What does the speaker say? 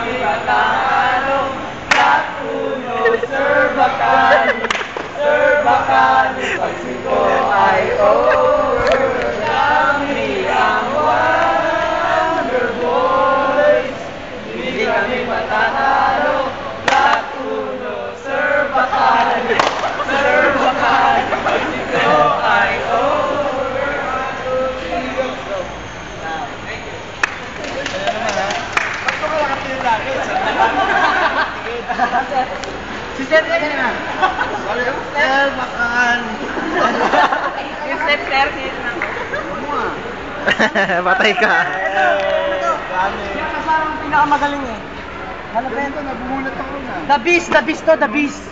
kami matatalo. Flat uno, Sir Bacani. Sir Bacani, pag siko ay over. Kami ang Wonder Boys. Hindi kami matatalo. Flat uno, Sir Bacani. Sir Bacani, pag siko ay over. Si Sir na yan ah. Sir Bacani. Yung sir, Patay ka. Yung kasamang pinakamagaling eh. Ano ba yun? Nabunot ako na. The Beast to, The Beast.